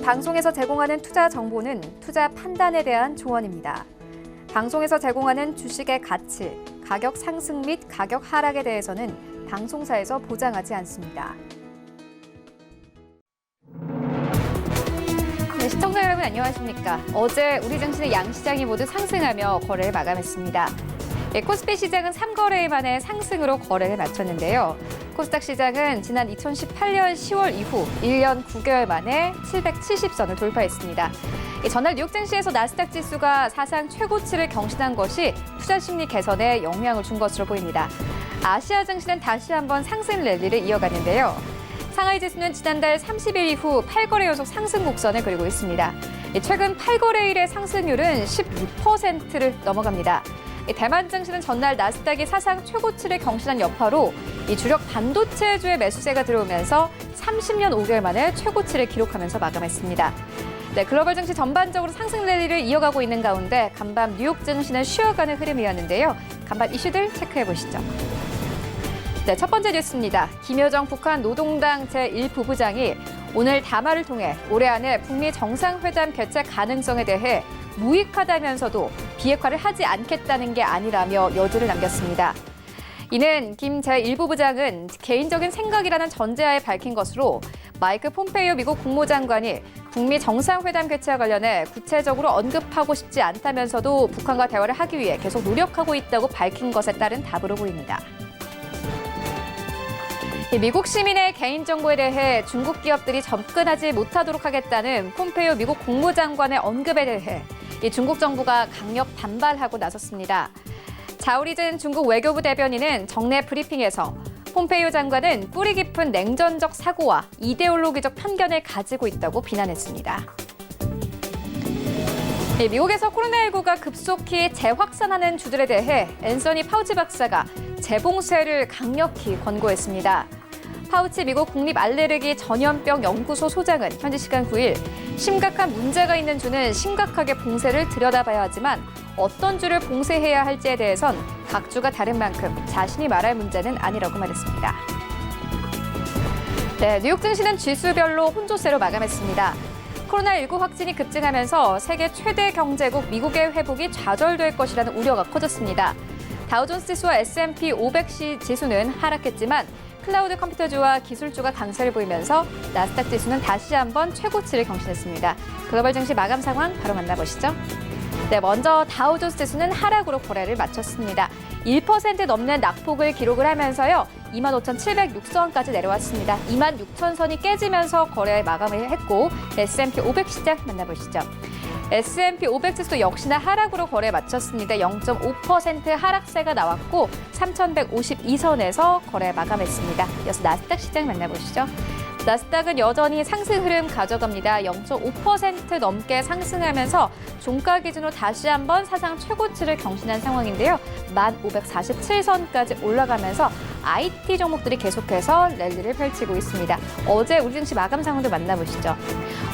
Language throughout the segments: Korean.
방송에서 제공하는 투자 정보는 투자 판단에 대한 조언입니다. 방송에서 제공하는 주식의 가치, 가격 상승 및 가격 하락에 대해서는 방송사에서 보장하지 않습니다. 네, 시청자 여러분 안녕하십니까? 어제 우리 증시의 양시장이 모두 상승하며 거래를 마감했습니다. 코스피 시장은 3거래일 만에 상승으로 거래를 마쳤는데요. 코스닥 시장은 지난 2018년 10월 이후 1년 9개월 만에 770선을 돌파했습니다. 전날 뉴욕 증시에서 나스닥 지수가 사상 최고치를 경신한 것이 투자 심리 개선에 영향을 준 것으로 보입니다. 아시아 증시는 다시 한번 상승 랠리를 이어갔는데요. 상하이 지수는 지난달 30일 이후 8거래 연속 상승 곡선을 그리고 있습니다. 최근 8거래일의 상승률은 16%를 넘어갑니다. 대만 증시는 전날 나스닥이 사상 최고치를 경신한 여파로 이 주력 반도체주의 매수세가 들어오면서 30년 5개월 만에 최고치를 기록하면서 마감했습니다. 네, 글로벌 증시 전반적으로 상승 랠리를 이어가고 있는 가운데 간밤 뉴욕 증시는 쉬어가는 흐름이었는데요. 간밤 이슈들 체크해 보시죠. 네, 첫 번째 뉴스입니다. 김여정 북한 노동당 제1부부장이 오늘 담화를 통해 올해 안에 북미 정상회담 개최 가능성에 대해 무익하다면서도 비핵화를 하지 않겠다는 게 아니라며 여지를 남겼습니다. 이는 김 제1부부장은 개인적인 생각이라는 전제하에 밝힌 것으로 마이크 폼페이오 미국 국무장관이 북미 정상회담 개최와 관련해 구체적으로 언급하고 싶지 않다면서도 북한과 대화를 하기 위해 계속 노력하고 있다고 밝힌 것에 따른 답으로 보입니다. 미국 시민의 개인정보에 대해 중국 기업들이 접근하지 못하도록 하겠다는 폼페이오 미국 국무장관의 언급에 대해 중국 정부가 강력 반발하고 나섰습니다. 자오리즌 중국 외교부 대변인은 정례 브리핑에서 폼페이오 장관은 뿌리 깊은 냉전적 사고와 이데올로기적 편견을 가지고 있다고 비난했습니다. 미국에서 코로나19가 급속히 재확산하는 주들에 대해 앤서니 파우치 박사가 재봉쇄를 강력히 권고했습니다. 파우치 미국 국립알레르기 전염병 연구소 소장은 현지 시간 9일 심각한 문제가 있는 주는 심각하게 봉쇄를 들여다봐야 하지만 어떤 주를 봉쇄해야 할지에 대해선 각 주가 다른 만큼 자신이 말할 문제는 아니라고 말했습니다. 네, 뉴욕 증시는 지수별로 혼조세로 마감했습니다. 코로나19 확진이 급증하면서 세계 최대 경제국 미국의 회복이 좌절될 것이라는 우려가 커졌습니다. 다우존스 지수와 S&P 500 지수는 하락했지만 클라우드 컴퓨터주와 기술주가 강세를 보이면서 나스닥 지수는 다시 한번 최고치를 경신했습니다. 글로벌 증시 마감 상황 바로 만나보시죠. 네, 먼저 다우존스 지수는 하락으로 거래를 마쳤습니다. 1% 넘는 낙폭을 기록을 하면서요. 25,706선까지 내려왔습니다. 26,000선이 깨지면서 거래 마감을 했고 S&P 500 시장 만나보시죠. S&P 500 지수 역시나 하락으로 거래 마쳤습니다. 0.5% 하락세가 나왔고 3,152선에서 거래 마감했습니다. 이어서 나스닥 시장 만나보시죠. 나스닥은 여전히 상승 흐름 가져갑니다. 0.5% 넘게 상승하면서 종가 기준으로 다시 한번 사상 최고치를 경신한 상황인데요. 1,547선까지 올라가면서 IT 종목들이 계속해서 랠리를 펼치고 있습니다. 어제 우리 증시 마감 상황도 만나보시죠.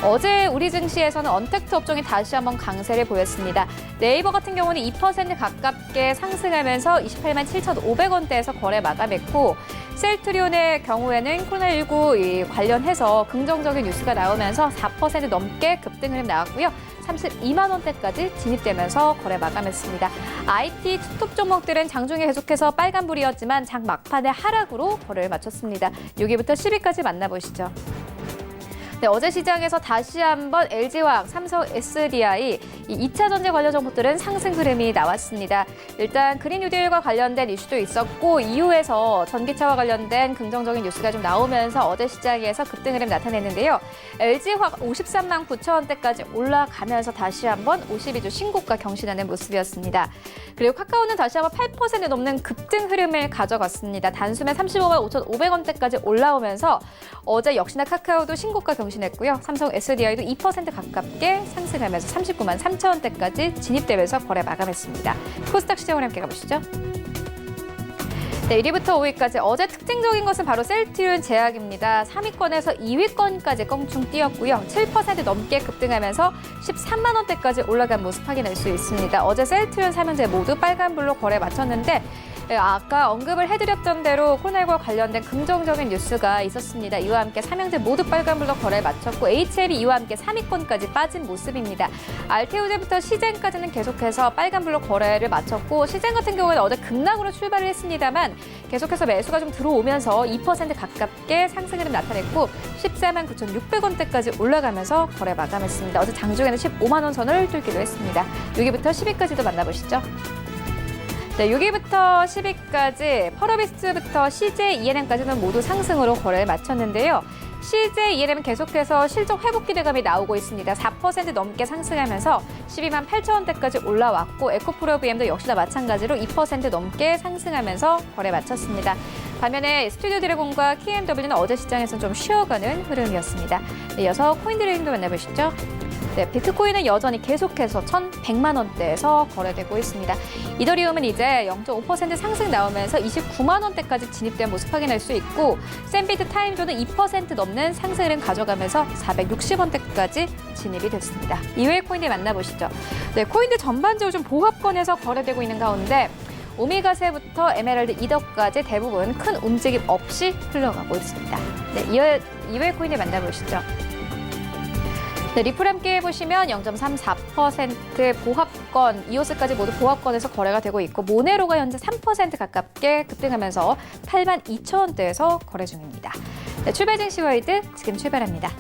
어제 우리 증시에서는 언택트 업종이 다시 한번 강세를 보였습니다. 네이버 같은 경우는 2% 가깝게 상승하면서 28만 7,500원대에서 거래 마감했고 셀트리온의 경우에는 코로나19 관련해서 긍정적인 뉴스가 나오면서 4% 넘게 급등 흐름 나왔고요. 32만 원대까지 진입되면서 거래 마감했습니다. IT 투톱 종목들은 장중에 계속해서 빨간불이었지만 장 막판에 하락으로 거래를 마쳤습니다. 6위부터 10위까지 만나보시죠. 네, 어제 시장에서 다시 한번 LG화학, 삼성 SDI, 이 2차 전지 관련 정보들은 상승 흐름이 나왔습니다. 일단 그린 뉴딜과 관련된 이슈도 있었고 이후에서 전기차와 관련된 긍정적인 뉴스가 좀 나오면서 어제 시장에서 급등 흐름 나타냈는데요. LG화학 53만 9천 원대까지 올라가면서 다시 한번 52주 신고가 경신하는 모습이었습니다. 그리고 카카오는 다시 한번 8% 넘는 급등 흐름을 가져갔습니다. 단숨에 35만 5,500원대까지 올라오면서 어제 역시나 카카오도 신고가 경신했고요. 삼성 SDI도 2% 가깝게 상승하면서 39만 3천 원대까지 진입되면서 거래 마감했습니다. 코스닥 시장으로 함께 가보시죠. 네, 1위부터 5위까지 어제 특징적인 것은 바로 셀트리온 제약입니다. 3위권에서 2위권까지 껑충 뛰었고요. 7% 넘게 급등하면서 13만 원대까지 올라간 모습 확인할 수 있습니다. 어제 셀트리온 삼형제 모두 빨간불로 거래 마쳤는데 네, 아까 언급을 해드렸던 대로 코로나19와 관련된 긍정적인 뉴스가 있었습니다. 이와 함께 삼형제 모두 빨간불로 거래에 마쳤고 HL이 이와 함께 3위권까지 빠진 모습입니다. 알테오제부터 시젠까지는 계속해서 빨간불로 거래를 마쳤고 시젠 같은 경우는 어제 급락으로 출발을 했습니다만 계속해서 매수가 좀 들어오면서 2% 가깝게 상승 흐름 나타냈고 14만 9,600원대까지 올라가면서 거래 마감했습니다. 어제 장중에는 15만 원 선을 뚫기도 했습니다. 6위부터 10위까지도 만나보시죠. 네, 6위부터 10위까지 펄어비스부터 CJ ENM까지는 모두 상승으로 거래를 마쳤는데요. CJ ENM은 계속해서 실적 회복 기대감이 나오고 있습니다. 4% 넘게 상승하면서 12만 8천 원대까지 올라왔고 에코프로비엠도 역시나 마찬가지로 2% 넘게 상승하면서 거래 마쳤습니다. 반면에 스튜디오 드래곤과 KMW는 어제 시장에서는 좀 쉬어가는 흐름이었습니다. 네, 이어서 코인드레이딩도 만나보시죠. 네, 비트코인은 여전히 계속해서 1,100만 원대에서 거래되고 있습니다. 이더리움은 이제 0.5% 상승 나오면서 29만 원대까지 진입된 모습 확인할 수 있고 샌비트 타임존은 2% 넘는 상승을 가져가면서 460원대까지 진입이 됐습니다. 이외의 코인들 만나보시죠. 네, 코인들 전반적으로 좀 보합권에서 거래되고 있는 가운데 오미가세부터 에메랄드 이더까지 대부분 큰 움직임 없이 흘러가고 있습니다. 네, 이외의 코인들 만나보시죠. 네, 리플 함께 해보시면 0.34% 보합권, 이오스까지 모두 보합권에서 거래가 되고 있고 모네로가 현재 3% 가깝게 급등하면서 8만 2천 원대에서 거래 중입니다. 네, 출발 증시 월드 지금 출발합니다.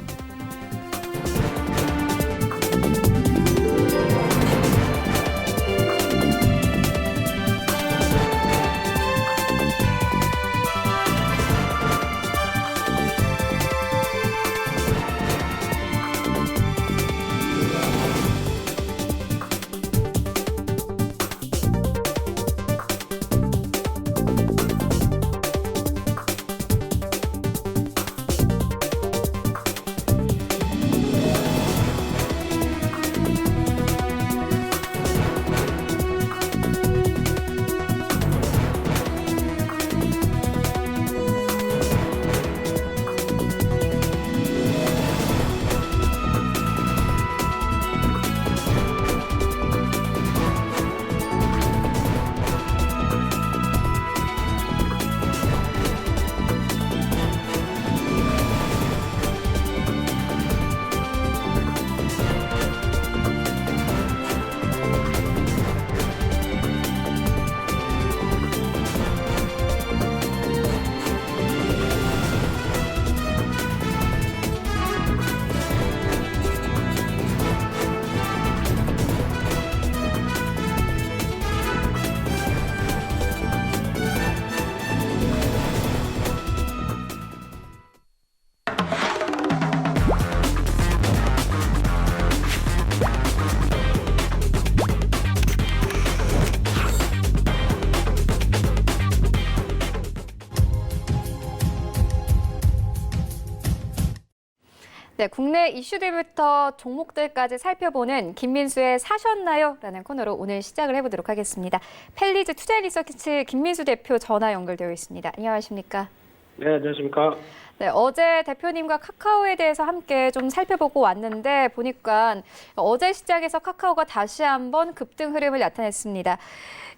네, 국내 이슈들부터 종목들까지 살펴보는 김민수의 사셨나요? 라는 코너로 오늘 시작을 해보도록 하겠습니다. 펠리즈 투자리서치 김민수 대표 전화 연결되어 있습니다. 안녕하십니까? 네, 안녕하십니까? 네, 어제 대표님과 카카오에 대해서 함께 좀 살펴보고 왔는데 보니까 어제 시장에서 카카오가 다시 한번 급등 흐름을 나타냈습니다.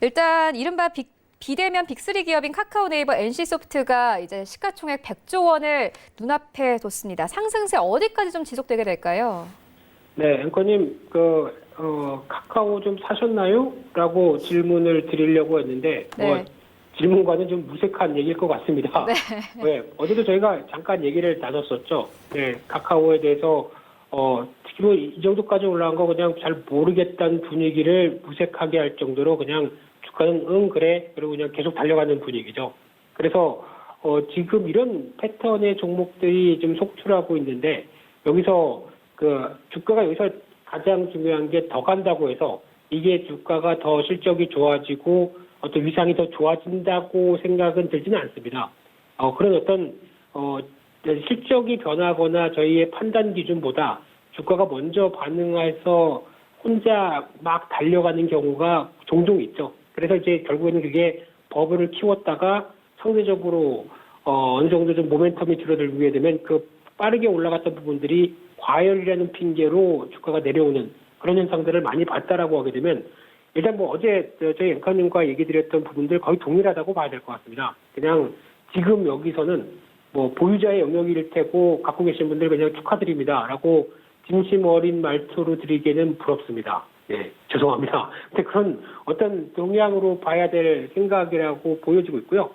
일단 이른바 비대면 빅3 기업인 카카오, 네이버, NC소프트가 이제 시가총액 100조 원을 눈앞에 뒀습니다. 상승세 어디까지 좀 지속되게 될까요? 네, 앵커님, 카카오 좀 사셨나요? 라고 질문을 드리려고 했는데, 네. 질문과는 좀 무색한 얘기일 것 같습니다. 네. 네, 어제도 저희가 잠깐 얘기를 나눴었죠. 네, 카카오에 대해서, 특히 이 정도까지 올라간 거 그냥 잘 모르겠다는 분위기를 무색하게 할 정도로 그냥 주가는 응, 그래. 그리고 그냥 계속 달려가는 분위기죠. 그래서, 지금 이런 패턴의 종목들이 좀 속출하고 있는데, 여기서 주가가 여기서 가장 중요한 게 더 간다고 해서 이게 주가가 더 실적이 좋아지고 어떤 위상이 더 좋아진다고 생각은 들지는 않습니다. 그런 어떤, 실적이 변하거나 저희의 판단 기준보다 주가가 먼저 반응해서 혼자 막 달려가는 경우가 종종 있죠. 그래서 이제 결국에는 그게 버블을 키웠다가 상대적으로 어느 정도 좀 모멘텀이 줄어들게 되면 그 빠르게 올라갔던 부분들이 과열이라는 핑계로 주가가 내려오는 그런 현상들을 많이 봤다라고 하게 되면 일단 뭐 어제 저희 앵커님과 얘기 드렸던 부분들 거의 동일하다고 봐야 될 것 같습니다. 그냥 지금 여기서는 뭐 보유자의 영역일 테고 갖고 계신 분들 그냥 축하드립니다라고 진심 어린 말투로 드리기에는 부럽습니다. 예, 죄송합니다. 근데 그런 어떤 동향으로 봐야 될 생각이라고 보여지고 있고요.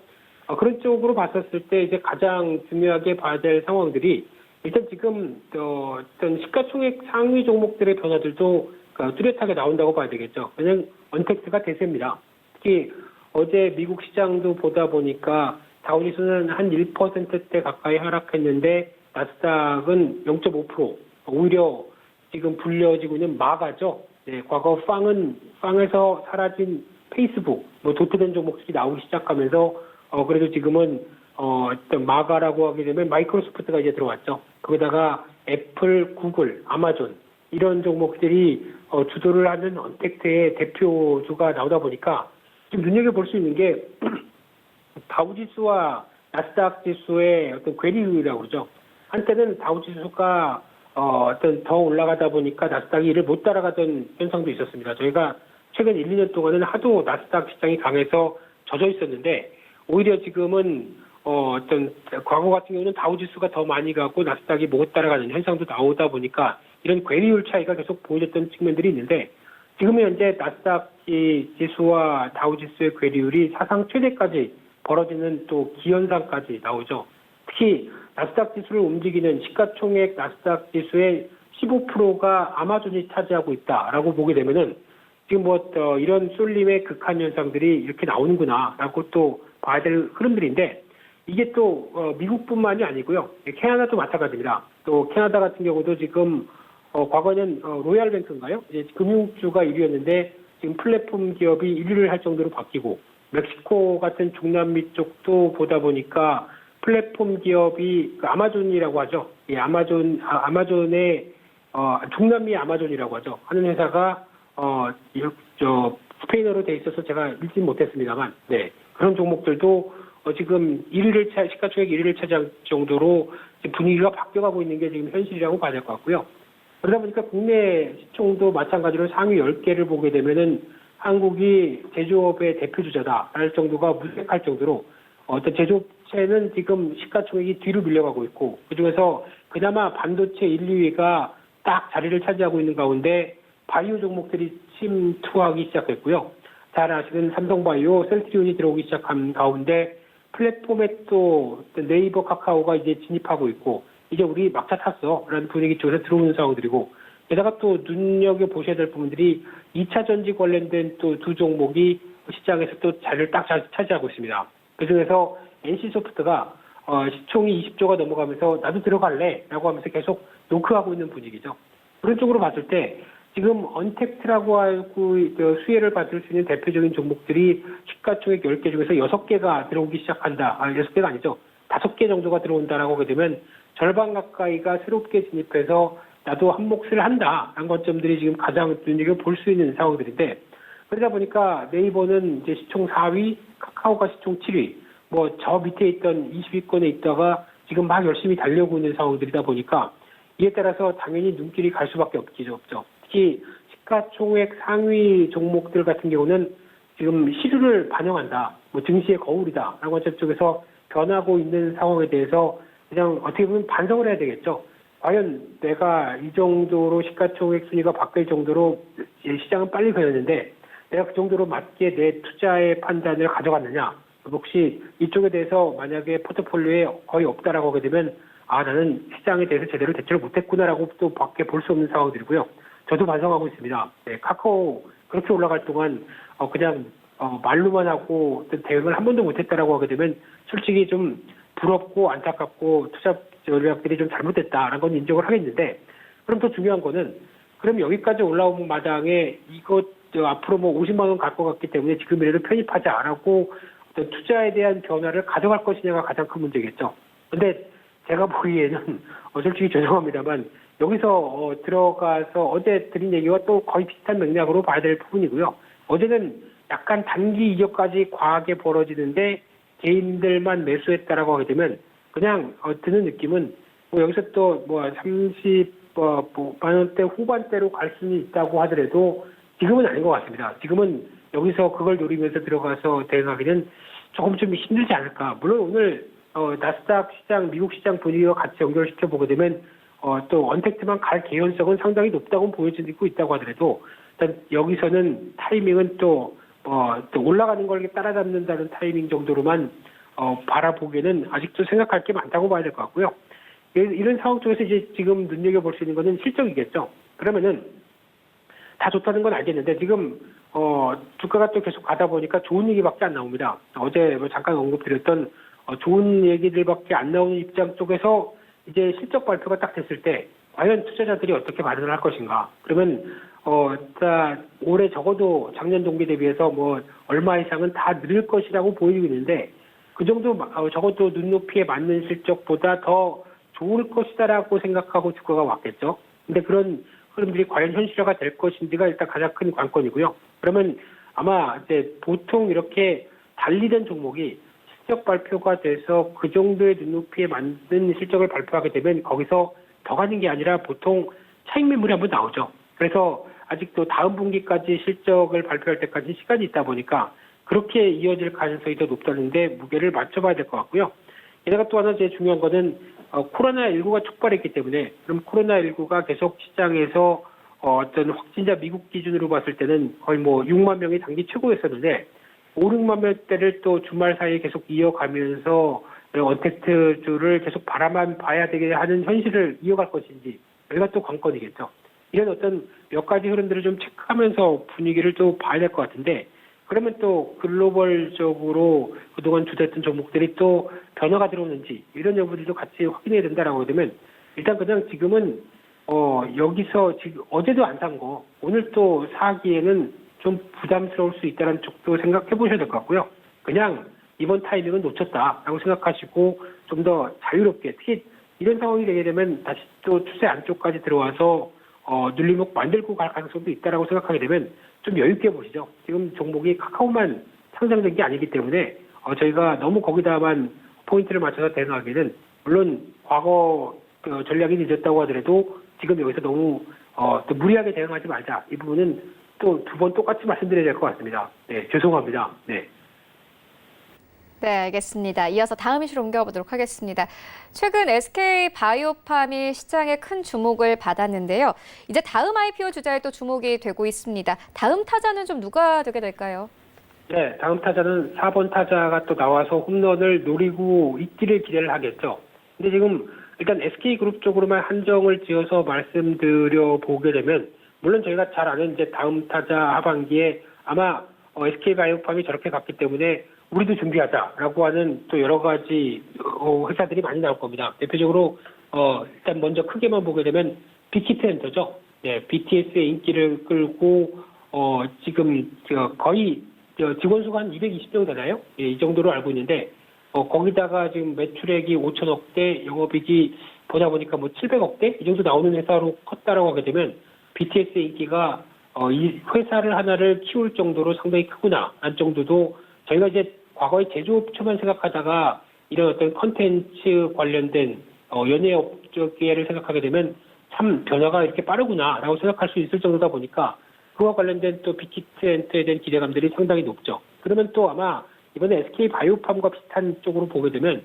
그런 쪽으로 봤었을 때 이제 가장 중요하게 봐야 될 상황들이 일단 지금 어떤 시가총액 상위 종목들의 변화들도 뚜렷하게 나온다고 봐야 되겠죠. 왜냐하면 언택트가 대세입니다. 특히 어제 미국 시장도 보다 보니까 다우지수는 한 1%대 가까이 하락했는데 나스닥은 0.5% 오히려 지금 불려지고 있는 마가죠. 네, 과거 빵에서 사라진 페이스북, 뭐 도트된 종목들이 나오기 시작하면서 그래도 지금은 어떤 마가라고 하게 되면 마이크로소프트가 이제 들어왔죠. 거기다가 애플, 구글, 아마존 이런 종목들이 주도를 하는 언택트의 대표주가 나오다 보니까 지금 눈여겨볼 수 있는 게 다우지수와 나스닥 지수의 어떤 괴리율이라고 그러죠. 한때는 다우지수가 어떤 더 올라가다 보니까 나스닥이 이를 못 따라가던 현상도 있었습니다. 저희가 최근 1, 2년 동안은 하도 나스닥 시장이 강해서 젖어 있었는데 오히려 지금은 어떤 과거 같은 경우는 다우지수가 더 많이 가고 나스닥이 못 따라가는 현상도 나오다 보니까 이런 괴리율 차이가 계속 보여졌던 측면들이 있는데 지금 현재 나스닥 지수와 다우지수의 괴리율이 사상 최대까지 벌어지는 또 기현상까지 나오죠. 특히 나스닥 지수를 움직이는 시가총액 나스닥 지수의 15%가 아마존이 차지하고 있다라고 보게 되면은 지금 이런 쏠림의 극한 현상들이 이렇게 나오는구나라고 또 봐야 될 흐름들인데 이게 또 미국뿐만이 아니고요. 캐나다도 마찬가지입니다. 또 캐나다 같은 경우도 지금 과거는 로얄뱅크인가요? 이제 금융주가 1위였는데 지금 플랫폼 기업이 1위를 할 정도로 바뀌고 멕시코 같은 중남미 쪽도 보다 보니까 플랫폼 기업이 아마존이라고 하죠. 예, 아마존의 중남미 아마존이라고 하죠. 하는 회사가 스페인어로 돼 있어서 제가 읽지 못했습니다만, 네, 그런 종목들도 지금 시가총액 1위를 차지할 정도로 분위기가 바뀌어가고 있는 게 지금 현실이라고 봐야 될 것 같고요. 그러다 보니까 국내 시총도 마찬가지로 상위 10개를 보게 되면은 한국이 제조업의 대표주자다 할 정도가 무색할 정도로 어떤 제조업체는 지금 시가총액이 뒤로 밀려가고 있고 그중에서 그나마 반도체 1, 2위가 딱 자리를 차지하고 있는 가운데 바이오 종목들이 침투하기 시작했고요. 잘 아시는 삼성바이오, 셀트리온이 들어오기 시작한 가운데 플랫폼에 또 네이버, 카카오가 이제 진입하고 있고 이제 우리 막차 탔어 라는 분위기 쪽에서 들어오는 상황들이고 게다가 또 눈여겨보셔야 될 부분들이 2차 전지 관련된 또 두 종목이 시장에서 또 자리를 딱 차지하고 있습니다. 그중에서 NC소프트가 시총이 20조가 넘어가면서 나도 들어갈래 라고 하면서 계속 노크하고 있는 분위기죠. 그런 쪽으로 봤을 때 지금 언택트라고 하고 수혜를 받을 수 있는 대표적인 종목들이 시가총액 10개 중에서 6개가 들어오기 시작한다. 6개가 아니죠. 5개 정도가 들어온다라고 하게 되면 절반 가까이가 새롭게 진입해서 나도 한 몫을 한다라는 관점들이 지금 가장 눈여겨볼 수 있는 상황들인데 그러다 보니까 네이버는 이제 시총 4위, 카카오가 시총 7위, 뭐 저 밑에 있던 20위권에 있다가 지금 막 열심히 달려오고 있는 상황들이다 보니까 이에 따라서 당연히 눈길이 갈 수밖에 없죠. 특히 시가총액 상위 종목들 같은 경우는 지금 시류를 반영한다, 뭐 증시의 거울이다라고 하는 쪽에서 변하고 있는 상황에 대해서 그냥 어떻게 보면 반성을 해야 되겠죠. 과연 내가 이 정도로 시가총액 순위가 바뀔 정도로 시장은 빨리 변했는데 내가 그 정도로 맞게 내 투자의 판단을 가져갔느냐. 혹시 이쪽에 대해서 만약에 포트폴리오에 거의 없다라고 하게 되면 나는 시장에 대해서 제대로 대처를 못했구나라고 또 밖에 볼 수 없는 상황들이고요. 저도 반성하고 있습니다. 네, 카카오 그렇게 올라갈 동안 그냥 말로만 하고 대응을 한 번도 못했다라고 하게 되면 솔직히 좀 부럽고 안타깝고 투자 전략들이 좀 잘못됐다라는 건 인정을 하겠는데 그럼 더 중요한 거는 그럼 여기까지 올라온 마당에 앞으로 뭐 50만 원 갈 것 같기 때문에 지금이라도 편입하지 않고 투자에 대한 변화를 가져갈 것이냐가 가장 큰 문제겠죠. 근데 제가 보기에는 솔직히 죄송합니다만 여기서 들어가서 어제 드린 얘기와 또 거의 비슷한 맥락으로 봐야 될 부분이고요. 어제는 약간 단기 이격까지 과하게 벌어지는데 개인들만 매수했다라고 하게 되면 그냥 드는 느낌은 뭐 여기서 또 뭐 30만 원대 후반대로 갈 수는 있다고 하더라도 지금은 아닌 것 같습니다. 지금은 여기서 그걸 노리면서 들어가서 대응하기는 조금 좀 힘들지 않을까. 물론 오늘 나스닥 시장, 미국 시장 분위기와 같이 연결시켜 보게 되면 또 언택트만 갈 개연성은 상당히 높다고 보여지고 있다고 하더라도 일단 여기서는 타이밍은 또 올라가는 걸 따라잡는다는 타이밍 정도로만 바라보기에는 아직도 생각할 게 많다고 봐야 될 것 같고요. 이런 상황 쪽에서 이제 지금 눈여겨볼 수 있는 거는 실적이겠죠. 그러면은 다 좋다는 건 알겠는데 지금 주가가 또 계속 가다 보니까 좋은 얘기밖에 안 나옵니다. 어제 잠깐 언급드렸던 좋은 얘기들밖에 안 나오는 입장 쪽에서 이제 실적 발표가 딱 됐을 때 과연 투자자들이 어떻게 반응을 할 것인가. 그러면 올해 적어도 작년 동기 대비해서 얼마 이상은 다 늘을 것이라고 보이고 있는데 그 정도 적어도 눈높이에 맞는 실적보다 더 좋을 것이다라고 생각하고 주가가 왔겠죠. 근데 그런 흐름들이 과연 현실화가 될 것인지가 일단 가장 큰 관건이고요. 그러면 아마 이제 보통 이렇게 달리던 종목이 실적 발표가 돼서 그 정도의 눈높이에 맞는 실적을 발표하게 되면 거기서 더 가는 게 아니라 보통 차익 매물이 한번 나오죠. 그래서 아직도 다음 분기까지 실적을 발표할 때까지 시간이 있다 보니까 그렇게 이어질 가능성이 더 높다는데 무게를 맞춰봐야 될 것 같고요. 게다가 또 하나 제일 중요한 거는 코로나19가 촉발했기 때문에 그럼 코로나19가 계속 시장에서 어떤 확진자 미국 기준으로 봤을 때는 거의 6만 명이 단기 최고였었는데 5, 6만 명대를 또 주말 사이에 계속 이어가면서 언택트주를 계속 바라만 봐야 되게 하는 현실을 이어갈 것인지 여기가 또 관건이겠죠. 이런 어떤 몇 가지 흐름들을 좀 체크하면서 분위기를 또 봐야 될 것 같은데 그러면 또 글로벌적으로 그동안 주됐던 종목들이 또 변화가 들어오는지 이런 여부들도 같이 확인해야 된다라고 되면 일단 그냥 지금은 여기서 지금 어제도 안 산 거 오늘 또 사기에는 좀 부담스러울 수 있다는 쪽도 생각해 보셔야 될 것 같고요. 그냥 이번 타이밍은 놓쳤다라고 생각하시고 좀 더 자유롭게 특히 이런 상황이 되게 되면 다시 또 추세 안쪽까지 들어와서 눌림목 만들고 갈 가능성도 있다라고 생각하게 되면 좀 여유 있게 보시죠. 지금 종목이 카카오만 상장된 게 아니기 때문에 저희가 너무 거기다만 포인트를 맞춰서 대응하기는 물론 과거 전략이 늦었다고 하더라도 지금 여기서 너무 또 무리하게 대응하지 말자. 이 부분은 또 두 번 똑같이 말씀드려야 될 것 같습니다. 네, 죄송합니다. 네. 네, 알겠습니다. 이어서 다음 이슈로 옮겨보도록 하겠습니다. 최근 SK바이오팜이 시장에 큰 주목을 받았는데요. 이제 다음 IPO 주자에 또 주목이 되고 있습니다. 다음 타자는 좀 누가 되게 될까요? 네, 다음 타자는 4번 타자가 또 나와서 홈런을 노리고 있기를 기대를 하겠죠. 근데 지금 일단 SK그룹 쪽으로만 한정을 지어서 말씀드려 보게 되면 물론 저희가 잘 아는 이제 다음 타자 하반기에 아마 SK바이오팜이 저렇게 갔기 때문에 우리도 준비하자라고 하는 또 여러 가지 회사들이 많이 나올 겁니다. 대표적으로 일단 먼저 크게만 보게 되면 빅히트 엔터죠. 네, BTS의 인기를 끌고 지금 거의 직원 수가 한 220명 되나요? 예, 이 정도로 알고 있는데 거기다가 지금 매출액이 5천억대, 영업이익이 보다 보니까 700억대 이 정도 나오는 회사로 컸다라고 하게 되면 BTS의 인기가 이 회사를 하나를 키울 정도로 상당히 크구나 할 정도도 저희가 이제 과거에 제조업체만 생각하다가 이런 어떤 컨텐츠 관련된 연예업계를 생각하게 되면 참 변화가 이렇게 빠르구나라고 생각할 수 있을 정도다 보니까 그와 관련된 또 빅히트 엔터에 대한 기대감들이 상당히 높죠. 그러면 또 아마 이번에 SK바이오팜과 비슷한 쪽으로 보게 되면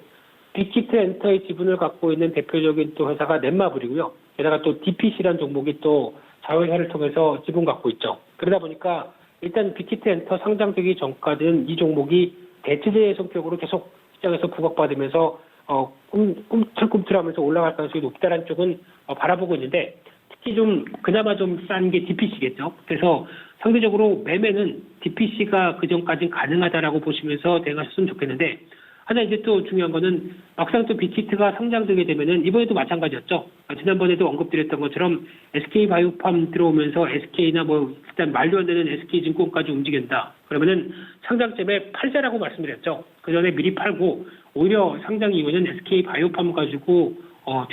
빅히트 엔터의 지분을 갖고 있는 대표적인 또 회사가 넷마블이고요. 게다가 또 DPC라는 종목이 또 자회사를 통해서 지분 갖고 있죠. 그러다 보니까 일단 빅히트 엔터 상장되기 전까지는 이 종목이 대체제의 성격으로 계속 시장에서 부각받으면서 꿈틀꿈틀하면서 올라갈 가능성이 높다는 쪽은 바라보고 있는데 특히 좀 그나마 좀 싼 게 DPC겠죠. 그래서 상대적으로 매매는 DPC가 그전까지는 가능하다라고 보시면서 대응하셨으면 좋겠는데 하나 이제 또 중요한 거는 막상 또 빅히트가 상장되게 되면은 이번에도 마찬가지였죠. 지난번에도 언급드렸던 것처럼 SK바이오팜 들어오면서 SK나 일단 말도 안 되는 SK증권까지 움직인다. 그러면은 상장점에 팔자라고 말씀드렸죠. 그 전에 미리 팔고 오히려 상장 이후에는 SK바이오팜 가지고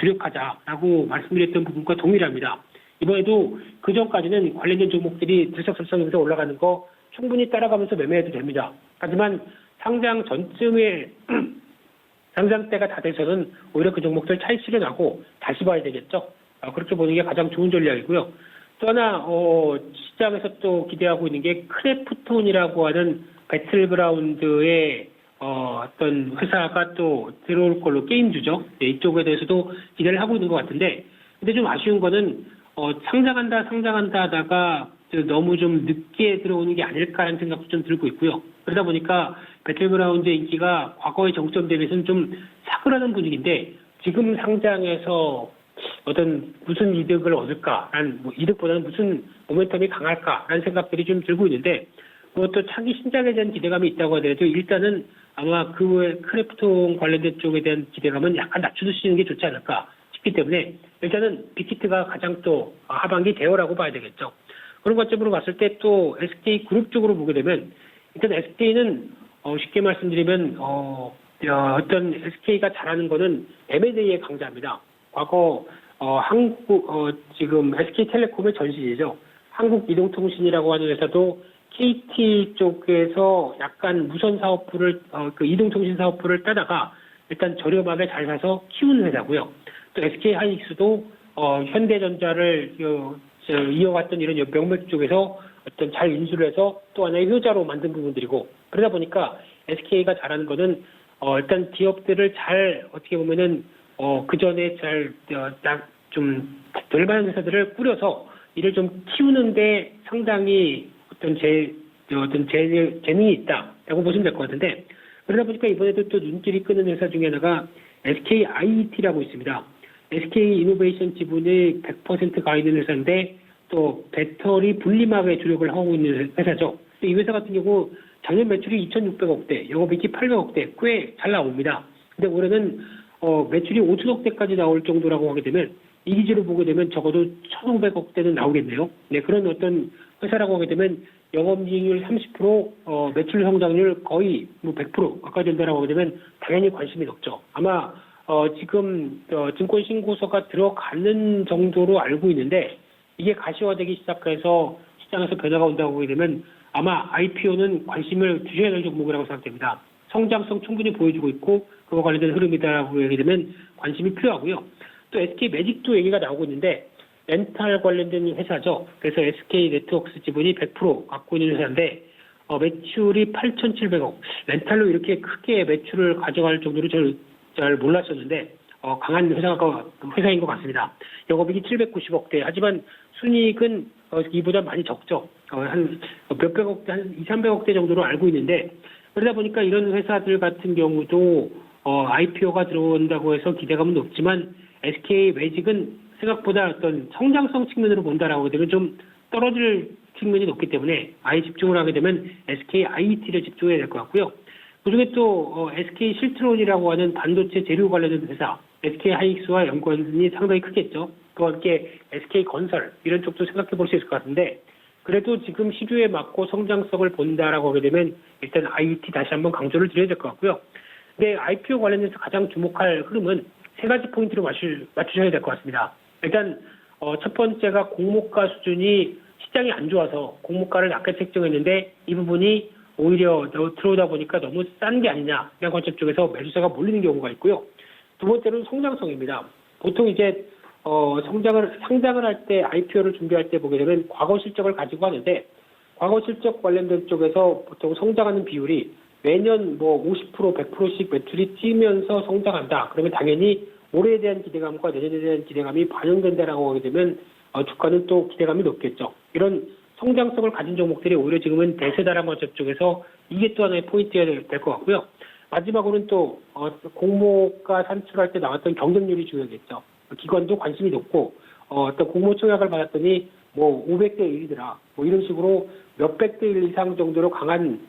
주력하자라고 말씀드렸던 부분과 동일합니다. 이번에도 그 전까지는 관련된 종목들이 들썩들썩하면서 올라가는 거 충분히 따라가면서 매매해도 됩니다. 하지만 상장 전쯤에 상장 때가 다 돼서는 오히려 그 종목들 차익 실현하고 다시 봐야 되겠죠. 그렇게 보는 게 가장 좋은 전략이고요. 또 하나 시장에서 또 기대하고 있는 게 크래프톤이라고 하는 배틀그라운드의 어떤 회사가 또 들어올 걸로 게임주죠. 네, 이쪽에 대해서도 기대를 하고 있는 것 같은데, 근데 좀 아쉬운 거는 상장한다 하다가 너무 좀 늦게 들어오는 게 아닐까 하는 생각도 좀 들고 있고요. 그러다 보니까 배틀그라운드의 인기가 과거의 정점 대비해서는 좀 사그라든 분위기인데, 지금 상장해서 어떤 무슨 이득을 얻을까라는, 이득보다는 무슨 모멘텀이 강할까라는 생각들이 좀 들고 있는데, 또 차기 신작에 대한 기대감이 있다고 하더라도 일단은 아마 그 외 크래프톤 관련된 쪽에 대한 기대감은 약간 낮춰주시는 게 좋지 않을까 싶기 때문에 일단은 빅히트가 가장 또 하반기 대어라고 봐야 되겠죠. 그런 관점으로 봤을 때 또 SK 그룹 쪽으로 보게 되면 일단 SK는 쉽게 말씀드리면 어떤 SK가 잘하는 거는 M&A의 강자입니다. 과거 지금 SK텔레콤의 전신이죠. 한국이동통신이라고 하는 회사도 KT 쪽에서 약간 무선 사업부를 그 이동통신 사업부를 따다가 일단 저렴하게 잘 사서 키우는 회사고요. 또 SK 하이닉스도 현대전자를 이어갔던 이런 명맥 쪽에서 어떤 잘 인수를 해서 또 하나의 효자로 만든 부분들이고, 그러다 보니까 SK가 잘하는 거는 일단 기업들을 잘 어떻게 보면은 그 전에 잘 좀 덜 많은 회사들을 꾸려서 이를 좀 키우는데 상당히 어떤 재능이 있다라고 보시면 될 것 같은데, 그러다 보니까 이번에도 또 눈길이 끄는 회사 중에 하나가 SK IET라고 있습니다. SK 이노베이션 지분이 100%가 있는 회사인데 또 배터리 분리막에 주력을 하고 있는 회사죠. 이 회사 같은 경우 작년 매출이 2,600억대, 영업이익이 800억대, 꽤 잘 나옵니다. 근데 올해는 매출이 5천억대까지 나올 정도라고 하게 되면 이 기준으로 보게 되면 적어도 1,500억대는 나오겠네요. 네, 그런 어떤 회사라고 하게 되면 영업이익률 30%, 매출 성장률 거의 100% 가까이 된다라고 하게 되면 당연히 관심이 높죠. 아마 지금 증권 신고서가 들어가는 정도로 알고 있는데 이게 가시화되기 시작해서 시장에서 변화가 온다고 보게 되면 아마 IPO는 관심을 두셔야 될 종목이라고 생각됩니다. 성장성 충분히 보여주고 있고 그와 관련된 흐름이다라고 얘기되면 관심이 필요하고요. 또 SK 매직도 얘기가 나오고 있는데 렌탈 관련된 회사죠. 그래서 SK 네트워크스 지분이 100% 갖고 있는 회사인데 매출이 8,700억. 렌탈로 이렇게 크게 매출을 가져갈 정도로 잘 몰랐었는데 강한 회사인 것 같습니다. 영업이익이 790억대. 하지만 순이익은 이보다 많이 적죠. 한 몇백억대, 한 2, 300억대 정도로 알고 있는데, 그러다 보니까 이런 회사들 같은 경우도 IPO가 들어온다고 해서 기대감은 높지만 SK 매직은 생각보다 어떤 성장성 측면으로 본다라고 되면 좀 떨어질 측면이 높기 때문에 아예 집중을 하게 되면 SK IET를 집중해야 될 것 같고요. 그중에 또 SK 실트론이라고 하는 반도체 재료 관련된 회사, SK 하이닉스와 연관이 상당히 크겠죠. 그와 함께 SK 건설 이런 쪽도 생각해 볼 수 있을 것 같은데, 그래도 지금 시류에 맞고 성장성을 본다라고 하게 되면 일단 IET 다시 한번 강조를 드려야 될 것 같고요. 근데 IPO 관련해서 가장 주목할 흐름은 세 가지 포인트로 맞추셔야 될 것 같습니다. 일단 첫 번째가 공모가 수준이 시장이 안 좋아서 공모가를 낮게 책정했는데 이 부분이 오히려 들어오다 보니까 너무 싼 게 아니냐 이런 관점 쪽에서 매수세가 몰리는 경우가 있고요. 두 번째는 성장성입니다. 보통 이제 상장을 할 때 IPO를 준비할 때 보게 되면 과거 실적을 가지고 하는데 과거 실적 관련된 쪽에서 보통 성장하는 비율이 매년 50%, 100%씩 매출이 뛰면서 성장한다. 그러면 당연히 올해에 대한 기대감과 내년에 대한 기대감이 반영된다라고 하게 되면 주가는 또 기대감이 높겠죠. 이런 성장성을 가진 종목들이 오히려 지금은 대세다라는 관점 쪽에서 이게 또 하나의 포인트가 될 것 같고요. 마지막으로는 또 공모가 산출할 때 나왔던 경쟁률이 중요하겠죠. 기관도 관심이 높고 어떤 공모 청약을 받았더니 500대 1이더라. 이런 식으로 몇백 대 1 이상 정도로 강한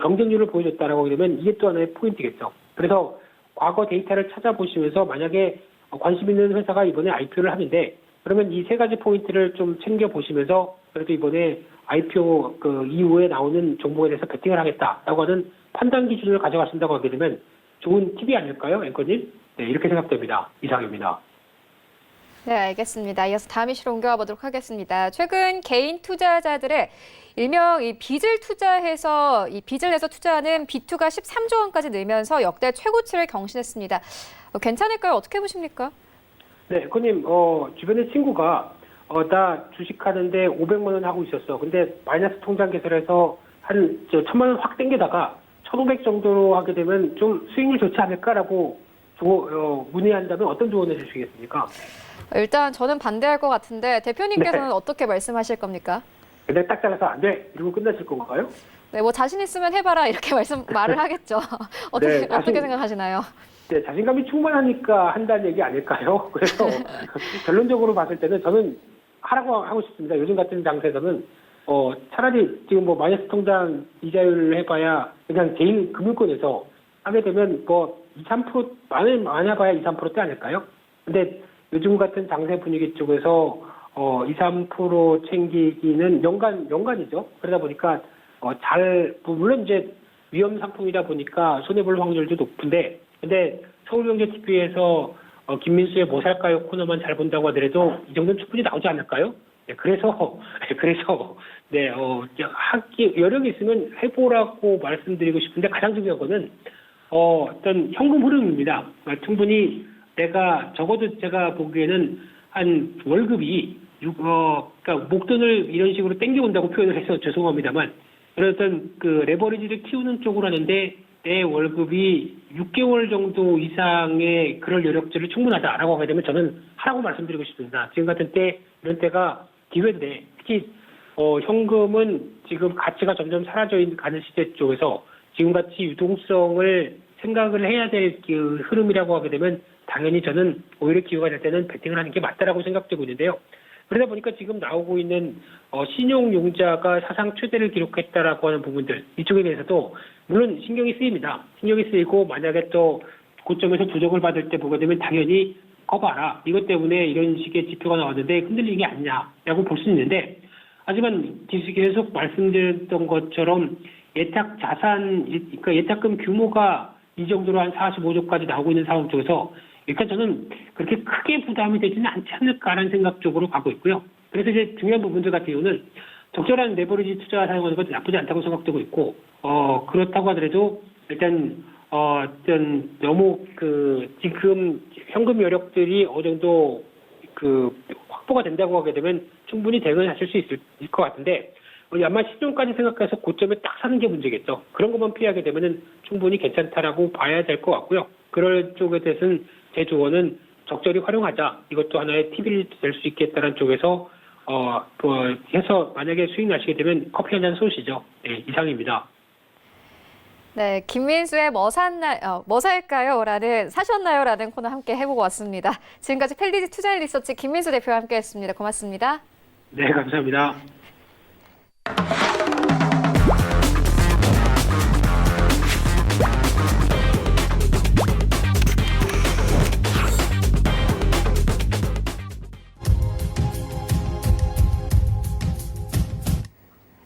경쟁률을 보여줬다라고 하게 되면 이게 또 하나의 포인트겠죠. 그래서 과거 데이터를 찾아보시면서 만약에 관심 있는 회사가 이번에 IPO를 하는데 그러면 이 세 가지 포인트를 좀 챙겨보시면서 그래도 이번에 IPO 이후에 나오는 종목에 대해서 베팅을 하겠다라고 하는 판단 기준을 가져가신다고 하게 되면 좋은 팁이 아닐까요, 앵커님? 네, 이렇게 생각됩니다. 이상입니다. 네, 알겠습니다. 이어서 다음 이슈로 옮겨가 보도록 하겠습니다. 최근 개인 투자자들의 일명 이 빚을 투자해서 이 빚을 내서 투자하는 B2가 13조 원까지 늘면서 역대 최고치를 경신했습니다. 괜찮을까요? 어떻게 보십니까? 네, 앵커님, 주변에 친구가 나 주식하는데 500만 원 하고 있었어. 근데 마이너스 통장 개설해서 한 1,000만 원 확 땡겨다가 1,500 정도로 하게 되면 좀 수익률 좋지 않을까라고 문의한다면 어떤 조언을 주시겠습니까? 일단 저는 반대할 것 같은데 대표님께서는 어떻게 말씀하실 겁니까? 근데 딱 잘라서 안 돼. 이러고 끝나실 건가요? 네, 뭐 자신 있으면 해봐라 이렇게 말을 하겠죠. 어떻게 네, 어떻게 생각하시나요? 네, 자신감이 충만하니까 한다는 얘기 아닐까요? 그래서 결론적으로 봤을 때는 저는 하라고 하고 싶습니다. 요즘 같은 장세에서는 차라리 지금 뭐 마이너스 통장 이자율을 해봐야 그냥 개인 금융권에서 하게 되면 뭐 2, 3% 많아봐야 2, 3%대 아닐까요? 근데 요즘 같은 장세 분위기 쪽에서 2, 3% 챙기기는 연간이죠. 그러다 보니까 물론 이제 위험 상품이다 보니까 손해볼 확률도 높은데, 근데 서울경제TV에서 김민수의 뭐 살까요 코너만 잘 본다고 하더라도 이 정도는 충분히 나오지 않을까요? 네, 그래서 네, 여력이 있으면 해보라고 말씀드리고 싶은데 가장 중요한 거는 어떤 현금 흐름입니다. 충분히 적어도 제가 보기에는 한 월급이 그러니까 목돈을 이런 식으로 땡겨온다고 표현을 해서 죄송합니다만 그런 그 레버리지를 키우는 쪽으로 하는데 내 월급이 6개월 정도 이상의 그럴 여력들을 충분하다라고 하게 되면 저는 하라고 말씀드리고 싶습니다. 지금 같은 이런 때가 기회인데 특히 현금은 지금 가치가 점점 사라져 가는 시대 쪽에서 지금같이 유동성을 생각을 해야 될 그 흐름이라고 하게 되면 당연히 저는 오히려 기회가 될 때는 베팅을 하는 게 맞다라고 생각되고 있는데요. 그러다 보니까 지금 나오고 있는 신용융자가 사상 최대를 기록했다라고 하는 부분들 이쪽에 대해서도 물론 신경이 쓰입니다. 신경이 쓰이고 만약에 또 고점에서 부정을 받을 때 보게 되면 당연히 봐라. 이것 때문에 이런 식의 지표가 나왔는데 흔들리는 게 아니냐라고 볼 수 있는데 하지만 계속 말씀드렸던 것처럼 예탁 자산, 그러니까 예탁금 규모가 이 정도로 한 45조까지 나오고 있는 상황 쪽에서 일단 저는 그렇게 크게 부담이 되지는 않지 않을까라는 생각 쪽으로 가고 있고요. 그래서 이제 중요한 부분들 같은 경우는 적절한 레버리지 투자 사용하는 것도 나쁘지 않다고 생각되고 있고, 그렇다고 하더라도 일단 너무 지금 현금 여력들이 어느 정도 확보가 된다고 하게 되면 충분히 대응하실 수 있을 것 같은데, 아마 시중까지 생각해서 고점에 딱 사는 게 문제겠죠. 그런 것만 피하게 되면은 충분히 괜찮다라고 봐야 될 것 같고요. 그럴 쪽에 대해서는 제 조언은 적절히 활용하자. 이것도 하나의 팁이 될 수 있겠다는 쪽에서 해서 만약에 수익 나시게 되면 커피 한 잔 쏘시죠. 네, 이상입니다. 네, 김민수의 뭐 살까요? 사셨나요? 라는 코너 함께 해보고 왔습니다. 지금까지 펠리지 투자 리서치 김민수 대표와 함께 했습니다. 고맙습니다. 네, 감사합니다.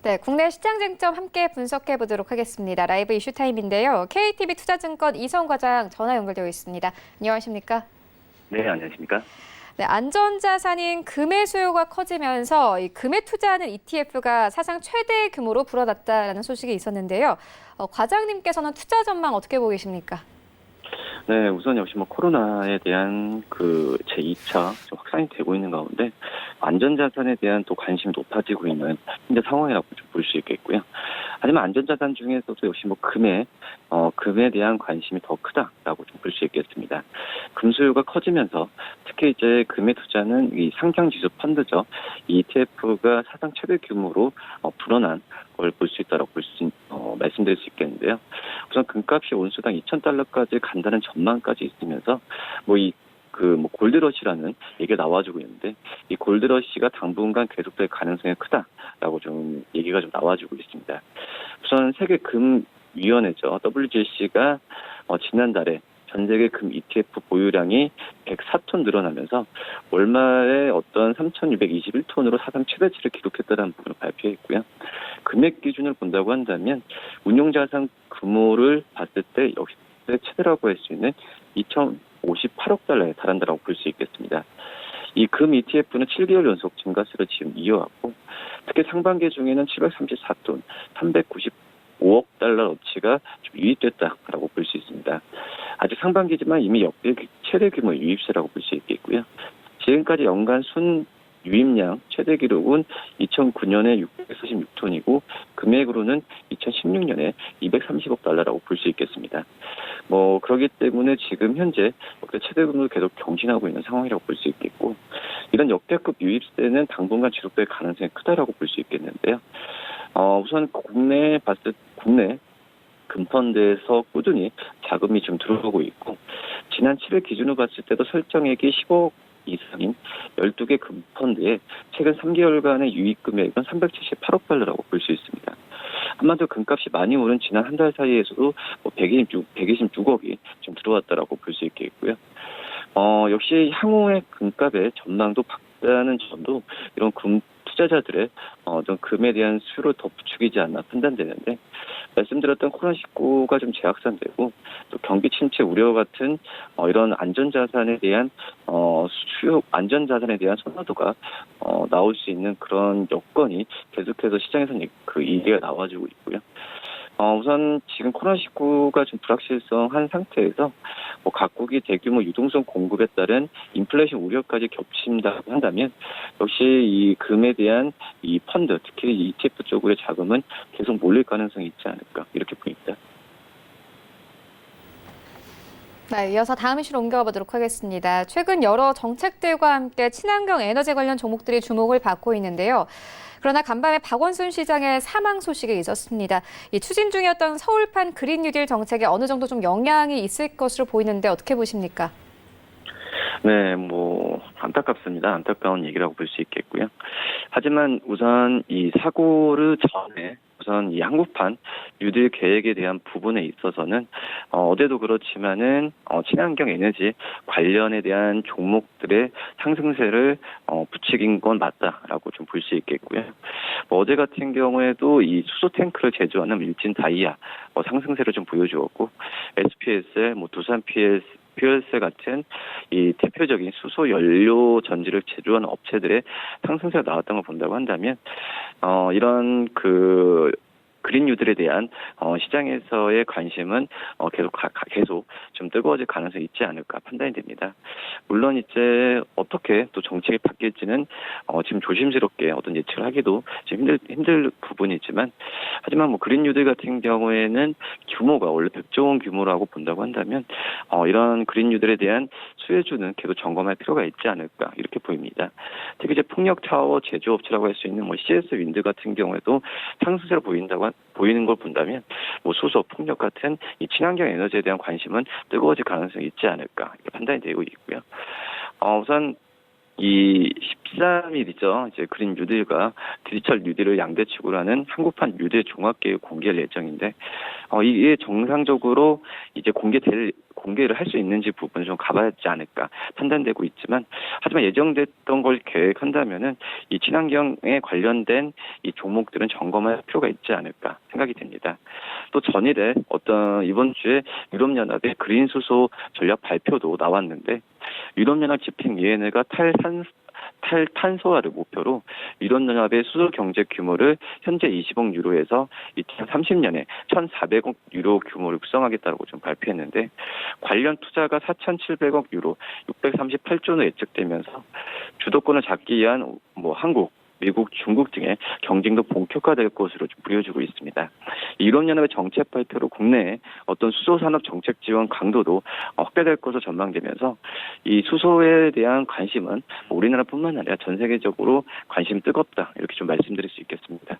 네, 국내 시장 쟁점 함께 분석해 보도록 하겠습니다. 라이브 이슈 타임인데요. KTB 투자증권 이성훈 과장 전화 연결되어 있습니다. 안녕하십니까? 네, 안녕하십니까? 네, 안전자산인 금의 수요가 커지면서 이 금에 투자하는 ETF가 사상 최대 규모로 불어났다라는 소식이 있었는데요. 과장님께서는 투자 전망 어떻게 보고 계십니까? 네, 우선 역시 코로나에 대한 제2차 확산이 되고 있는 가운데 안전자산에 대한 또 관심이 높아지고 있는 현재 상황이라고 좀 볼 수 있겠고요. 하지만 안전자산 중에서도 역시 금에 대한 관심이 더 크다라고 좀 볼 수 있겠습니다. 금 수요가 커지면서 특히 이제 금에 투자는 이 상장지수 펀드죠. ETF가 사상 최대 규모로 불어난 걸 볼 수 있다라고 말씀드릴 수 있겠는데요. 우선 금값이 온수당 2,000달러까지 간다는 전망까지 있으면서 골드러시라는 얘기가 나와주고 있는데 이 골드러시가 당분간 계속될 가능성이 크다라고 좀 얘기가 좀 나와주고 있습니다. 우선 세계 금위원회죠. WGC가 지난달에 전 세계 금 ETF 보유량이 104톤 늘어나면서 월말에 3,621톤으로 사상 최대치를 기록했다는 부분을 발표했고요. 금액 기준을 본다고 한다면 운용자산 규모를 봤을 때 역시 최대라고 할 수 있는 2,058억 달러에 달한다고 볼 수 있겠습니다. 이 금 ETF는 7개월 연속 증가세를 지금 이어왔고 특히 상반기 중에는 734톤, 395억 달러 어치가 좀 유입됐다라고 볼 수 있습니다. 아직 상반기지만 이미 역대 최대 규모의 유입세라고 볼 수 있겠고요. 지금까지 연간 순 유입량 최대 기록은 2009년에 646톤이고 금액으로는 2016년에 230억 달러라고 볼 수 있겠습니다. 그렇기 때문에 지금 현재 역대 최대금을 계속 경신하고 있는 상황이라고 볼 수 있겠고, 이런 역대급 유입세는 당분간 지속될 가능성이 크다라고 볼 수 있겠는데요. 우선 국내 금펀드에서 꾸준히 자금이 좀 들어오고 있고, 지난 7일 기준으로 봤을 때도 설정액이 10억 이상인 12개 금펀드에 최근 3개월간의 유입 금액은 378억 달러라고 볼 수 있습니다. 한마디로 금값이 많이 오른 지난 한 달 사이에서도 126억이 좀 들어왔다라고 볼 수 있겠고요. 역시 향후의 금값의 전망도 밝다는 점도 이런 금 투자자들의 좀 금에 대한 수요를 더 부추기지 않나 판단되는데, 말씀드렸던 코로나19가 좀 재확산되고 또 경기 침체 우려 같은 이런 안전자산에 대한 안전자산에 대한 선호도가 나올 수 있는 그런 여건이 계속해서 시장에서는 그 얘기가 나와주고 있고요. 우선 지금 코로나19가 좀 불확실성한 상태에서 각국이 대규모 유동성 공급에 따른 인플레이션 우려까지 겹친다고 한다면, 역시 이 금에 대한 이 펀드, 특히 ETF 쪽으로의 자금은 계속 몰릴 가능성이 있지 않을까, 이렇게 보입니다. 네, 이어서 다음 이슈로 옮겨가 보도록 하겠습니다. 최근 여러 정책들과 함께 친환경 에너지 관련 종목들이 주목을 받고 있는데요. 그러나 간밤에 박원순 시장의 사망 소식이 있었습니다. 이 추진 중이었던 서울판 그린 뉴딜 정책에 어느 정도 좀 영향이 있을 것으로 보이는데 어떻게 보십니까? 네, 안타깝습니다. 안타까운 얘기라고 볼 수 있겠고요. 하지만 우선 이 사고를 전에 우선 이 한국판 뉴딜 계획에 대한 부분에 있어서는 어제도 그렇지만은 친환경 에너지 관련에 대한 종목들의 상승세를 부추긴 건 맞다라고 좀 볼 수 있겠고요. 어제 같은 경우에도 이 수소 탱크를 제조하는 일진 다이아 상승세를 좀 보여주었고, SPSL, 두산 퓨얼셀 같은 이 대표적인 수소 연료 전지를 제조하는 업체들의 상승세가 나왔던 걸 본다고 한다면, 이런 그린 뉴딜에 대한 시장에서의 관심은 계속 좀 뜨거워질 가능성이 있지 않을까 판단이 됩니다. 물론 이제 어떻게 또 정책이 바뀔지는 지금 조심스럽게 어떤 예측을 하기도 지금 힘들 부분이지만, 하지만 그린 뉴딜 같은 경우에는 규모가 원래 100조 원 규모라고 본다고 한다면 이런 그린 뉴딜에 대한 수혜주는 계속 점검할 필요가 있지 않을까, 이렇게 보입니다. 특히 이제 풍력 타워 제조업체라고 할 수 있는 CS 윈드 같은 경우에도 상승세로 보이는 걸 본다면 수소, 풍력 같은 이 친환경 에너지에 대한 관심은 뜨거워질 가능성이 있지 않을까, 이렇게 판단이 되고 있고요. 우선 이 13일이죠. 이제 그린 뉴딜과 디지털 뉴딜을 양대축으로 하는 한국판 뉴딜 종합계획 공개할 예정인데, 이게 정상적으로 이제 공개를 할 수 있는지 부분을 좀 가봐야지 않을까 판단되고 있지만, 하지만 예정됐던 걸 계획한다면은 이 친환경에 관련된 이 종목들은 점검할 필요가 있지 않을까 생각이 됩니다. 또 전일에 이번 주에 유럽연합의 그린 수소 전략 발표도 나왔는데, 유럽연합 집행위원회가 탈탄소화를 목표로 유럽연합의 수소 경제 규모를 현재 20억 유로에서 2030년에 1,400억 유로 규모를 구성하겠다고 좀 발표했는데, 관련 투자가 4,700억 유로, 638조는 예측되면서 주도권을 잡기 위한 한국, 미국, 중국 등의 경쟁도 본격화될 것으로 좀 보여지고 있습니다. 유럽연합의 정책 발표로 국내의 어떤 수소산업 정책 지원 강도도 확대될 것으로 전망되면서, 이 수소에 대한 관심은 우리나라뿐만 아니라 전 세계적으로 관심이 뜨겁다, 이렇게 좀 말씀드릴 수 있겠습니다.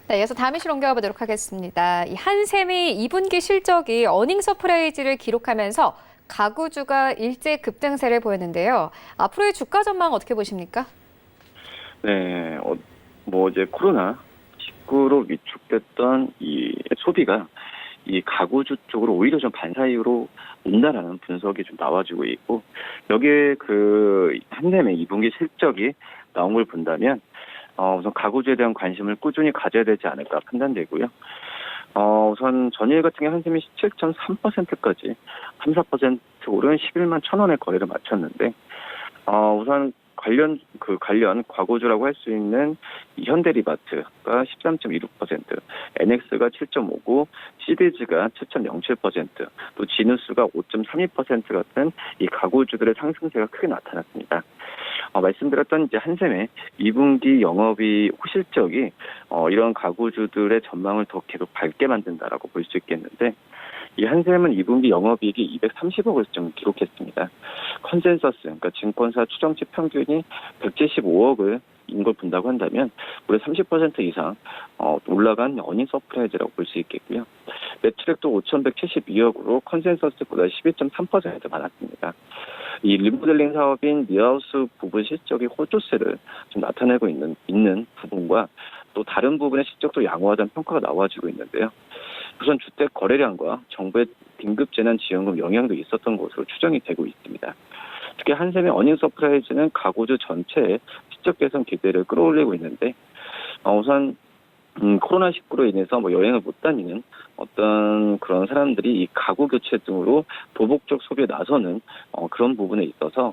네, 이어서 다음 이슈로 옮겨가 보도록 하겠습니다. 이 한샘이 2분기 실적이 어닝 서프라이즈를 기록하면서 가구주가 일제 급등세를 보였는데요. 앞으로의 주가 전망 어떻게 보십니까? 네, 이제 코로나19로 위축됐던 이 소비가 이 가구주 쪽으로 오히려 좀 반사이로 온다라는 분석이 좀 나와주고 있고, 여기에 한샘의 2분기 실적이 나온 걸 본다면 우선 가구주에 대한 관심을 꾸준히 가져야 되지 않을까 판단되고요. 우선 전일 같은 경우 한샘이 17.3%까지 3-4% 오른 11만 1,000원의 거래를 마쳤는데, 우선 관련 과거주라고 할 수 있는 이 현대리바트가 13.26%, NX가 7.59%, CDG가 7.07%, 또 지누스가 5.32% 같은 이 가구주들의 상승세가 크게 나타났습니다. 말씀드렸던 이제 한샘의 2분기 영업이 호실적이 이런 가구주들의 전망을 더 계속 밝게 만든다라고 볼 수 있겠는데, 이 한샘은 2분기 영업이익이 230억을 좀 기록했습니다. 컨센서스, 그러니까 증권사 추정치 평균이 175억을 인 걸 본다고 한다면 올해 30% 이상 올라간 어닝 서프라이즈라고 볼 수 있겠고요. 매출액도 5,172억으로 컨센서스보다 12.3% 많았습니다. 이 리모델링 사업인 니하우스 부분 실적이 호조세를 좀 나타내고 있는 부분과 또 다른 부분의 실적도 양호하다는 평가가 나와지고 있는데요. 우선 주택 거래량과 정부의 긴급재난지원금 영향도 있었던 것으로 추정이 되고 있습니다. 특히 한샘의 어닝 서프라이즈는 가구주 전체의 실적 개선 기대를 끌어올리고 있는데, 우선 코로나19로 인해서 여행을 못 다니는 어떤 그런 사람들이 이 가구 교체 등으로 보복적 소비에 나서는 그런 부분에 있어서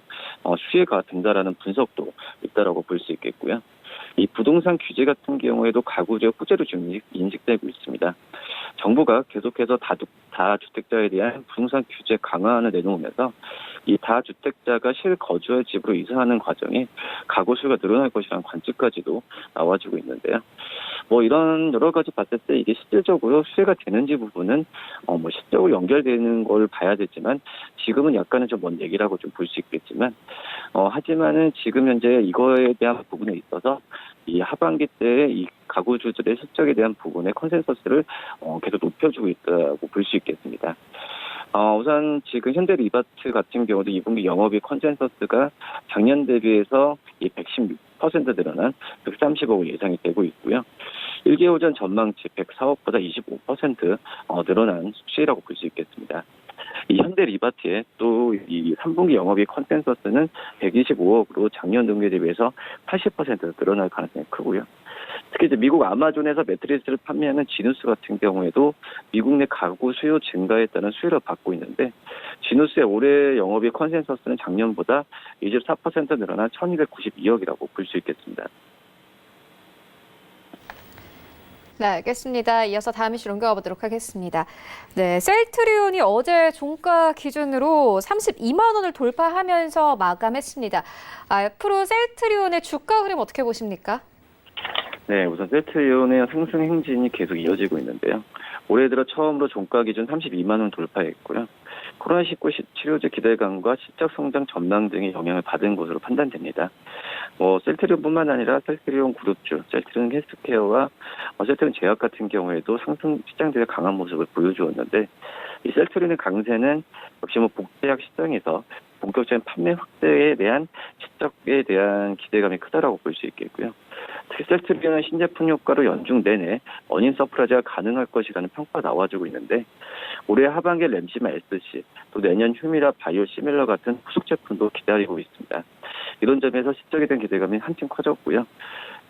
수혜가 된다라는 분석도 있다라고 볼 수 있겠고요. 이 부동산 규제 같은 경우에도 가구주의 호재로 지금 인식되고 있습니다. 정부가 계속해서 다주택자에 대한 부동산 규제 강화안을 내놓으면서 이 다주택자가 실거주할 집으로 이사하는 과정에 가구 수요가 늘어날 것이라는 관측까지도 나와지고 있는데요. 이런 여러 가지 봤을 때 이게 실질적으로 수혜가 되는지 부분은 실적으로 연결되는 걸 봐야 되지만, 지금은 약간은 좀 먼 얘기라고 좀 볼 수 있겠지만, 하지만은 지금 현재 이거에 대한 부분에 있어서 이 하반기 때 이 가구주들의 실적에 대한 부분의 컨센서스를 계속 높여주고 있다고 볼 수 있겠습니다. 우선 지금 현대리바트 같은 경우도 2분기 영업이익 컨센서스가 작년 대비해서 이 116% 늘어난 130억을 예상이 되고 있고요. 1개월 전 전망치 104억보다 25% 늘어난 수치라고 볼 수 있겠습니다. 이 현대리바트의 또 이 3분기 영업이익 컨센서스는 125억으로 작년 동기에 대비해서 80% 늘어날 가능성이 크고요. 특히 이제 미국 아마존에서 매트리스를 판매하는 지누스 같은 경우에도 미국 내 가구 수요 증가에 따른 수혜를 받고 있는데, 지누스의 올해 영업이익 컨센서스는 작년보다 24% 늘어난 1,292억이라고 볼 수 있겠습니다. 네, 알겠습니다. 이어서 다음 이슈로 옮겨가 보도록 하겠습니다. 네, 셀트리온이 어제 종가 기준으로 32만 원을 돌파하면서 마감했습니다. 앞으로 셀트리온의 주가 흐름 어떻게 보십니까? 네, 우선 셀트리온의 상승 행진이 계속 이어지고 있는데요. 올해 들어 처음으로 종가 기준 32만 원 돌파했고요. 코로나19 치료제 기대감과 실적 성장 전망 등의 영향을 받은 것으로 판단됩니다. 셀트리온뿐만 아니라 셀트리온 그룹주, 셀트리온 헬스케어와 셀트리온 제약 같은 경우에도 상승 시장들의 강한 모습을 보여주었는데, 이 셀트리온의 강세는 역시 복제약 시장에서 본격적인 판매 확대에 대한 실적에 대한 기대감이 크다라고 볼 수 있겠고요. 특히 셀트리온은 신제품 효과로 연중 내내 어닝 서프라이즈가 가능할 것이라는 평가가 나와주고 있는데, 올해 하반기에 램시마 SC, 또 내년 휴미라 바이오 시밀러 같은 후속 제품도 기다리고 있습니다. 이런 점에서 실적에 대한 기대감이 한층 커졌고요.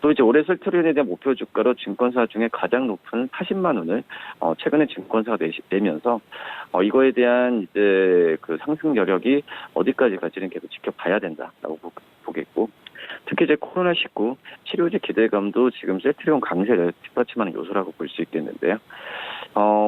또 이제 올해 셀트리온에 대한 목표 주가로 증권사 중에 가장 높은 40만 원을 최근에 증권사가 내면서 이거에 대한 이제 그 상승 여력이 어디까지 갈지는 계속 지켜봐야 된다라고 보겠고, 특히 이제 코로나19 치료제 기대감도 지금 셀트리온 강세를 뒷받침하는 요소라고 볼 수 있겠는데요.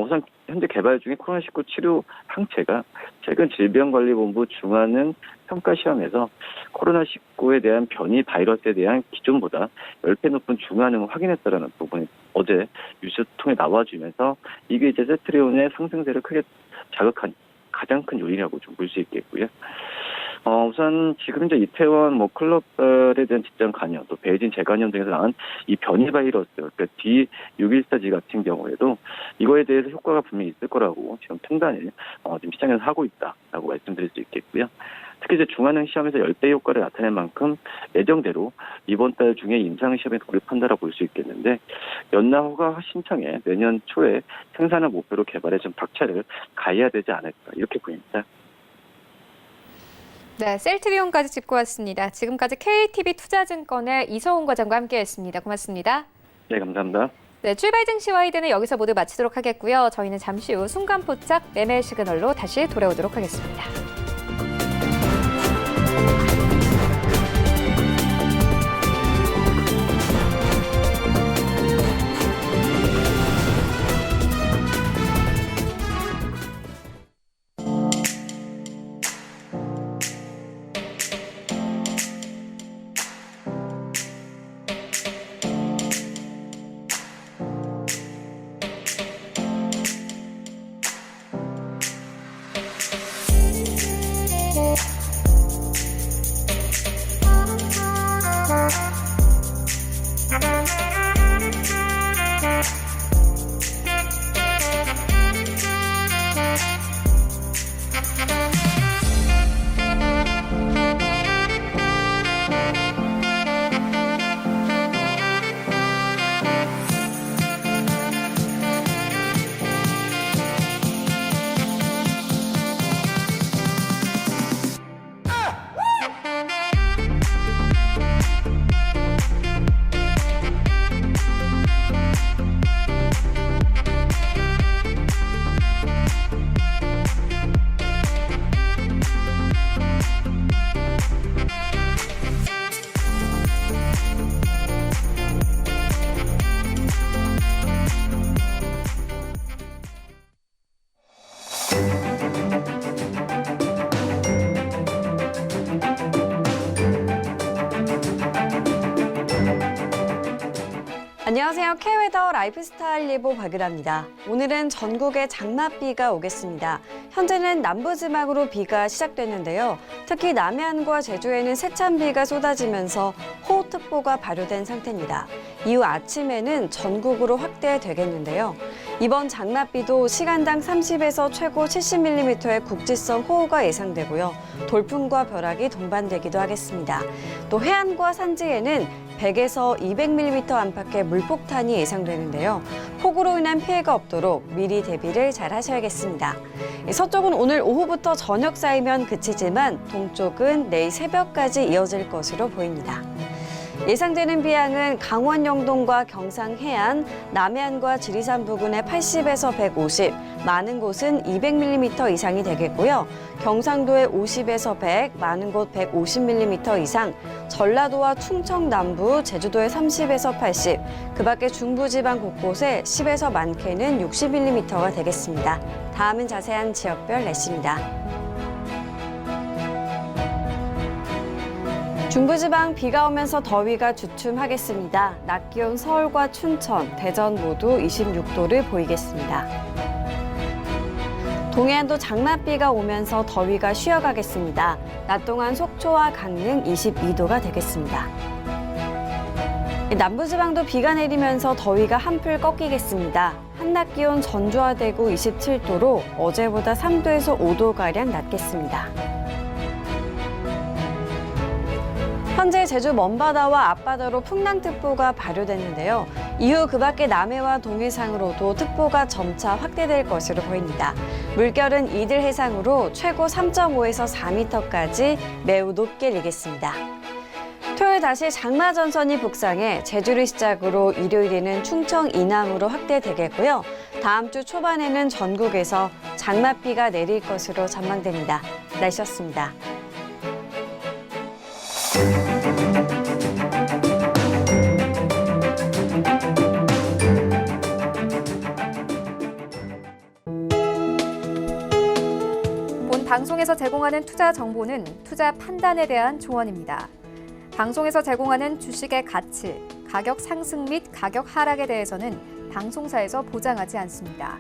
우선 현재 개발 중인 코로나19 치료 항체가 최근 질병관리본부 중화능 평가 시험에서 코로나19에 대한 변이 바이러스에 대한 기존보다 10배 높은 중화능을 확인했다라는 부분이 어제 뉴스 통해 나와주면서 이게 이제 셀트리온의 상승세를 크게 자극한 가장 큰 요인이라고 좀 볼 수 있겠고요. 우선 지금 이제 이태원 클럽에 대한 직장 감염, 또 베이징 재감염 등에서 나온 이 변이 바이러스, 그러니까 D614G 같은 경우에도 이거에 대해서 효과가 분명히 있을 거라고 지금 판단을 지금 시장에서 하고 있다라고 말씀드릴 수 있겠고요. 특히 이제 중화능 시험에서 10배 효과를 나타낸 만큼 예정대로 이번 달 중에 임상 시험에 돌입한다라고 볼 수 있겠는데, 연나 허가 신청에 내년 초에 생산을 목표로 개발에 좀 박차를 가해야 되지 않을까 이렇게 보입니다. 네, 셀트리온까지 짚고 왔습니다. 지금까지 KTB 투자증권의 이서훈 과장과 함께했습니다. 고맙습니다. 네, 감사합니다. 네, 출발 증시 와이드는 여기서 모두 마치도록 하겠고요. 저희는 잠시 후 순간 포착 매매 시그널로 다시 돌아오도록 하겠습니다. 안녕하세요. K웨더 라이프스타일 예보 박유라입니다. 오늘은 전국에 장맛비가 오겠습니다. 현재는 남부지방으로 비가 시작됐는데요. 특히 남해안과 제주에는 세찬비가 쏟아지면서 호우특보가 발효된 상태입니다. 이후 아침에는 전국으로 확대되겠는데요. 이번 장맛비도 시간당 30에서 최고 70mm의 국지성 호우가 예상되고요. 돌풍과 벼락이 동반되기도 하겠습니다. 또 해안과 산지에는 100에서 200mm 안팎의 물폭탄이 예상되는데요. 폭우로 인한 피해가 없도록 미리 대비를 잘 하셔야겠습니다. 서쪽은 오늘 오후부터 저녁 사이면 그치지만 동쪽은 내일 새벽까지 이어질 것으로 보입니다. 예상되는 비양은 강원 영동과 경상 해안, 남해안과 지리산 부근에 80에서 150, 많은 곳은 200mm 이상이 되겠고요. 경상도에 50에서 100, 많은 곳 150mm 이상, 전라도와 충청 남부, 제주도에 30에서 80, 그 밖에 중부지방 곳곳에 10에서 많게는 60mm가 되겠습니다. 다음은 자세한 지역별 날씨입니다. 중부지방 비가 오면서 더위가 주춤하겠습니다. 낮 기온 서울과 춘천, 대전 모두 26도를 보이겠습니다. 동해안도 장맛비가 오면서 더위가 쉬어가겠습니다. 낮 동안 속초와 강릉 22도가 되겠습니다. 남부지방도 비가 내리면서 더위가 한풀 꺾이겠습니다. 한낮 기온 전주와 대구 27도로 어제보다 3도에서 5도가량 낮겠습니다. 현재 제주 먼바다와 앞바다로 풍랑특보가 발효됐는데요. 이후 그 밖에 남해와 동해상으로도 특보가 점차 확대될 것으로 보입니다. 물결은 이들 해상으로 최고 3.5에서 4m까지 매우 높게 일겠습니다. 토요일 다시 장마전선이 북상해 제주를 시작으로 일요일에는 충청 이남으로 확대되겠고요. 다음 주 초반에는 전국에서 장맛비가 내릴 것으로 전망됩니다. 날씨였습니다. 본 방송에서 제공하는 투자 정보는 투자 판단에 대한 조언입니다. 방송에서 제공하는 주식의 가치, 가격 상승 및 가격 하락에 대해서는 방송사에서 보장하지 않습니다.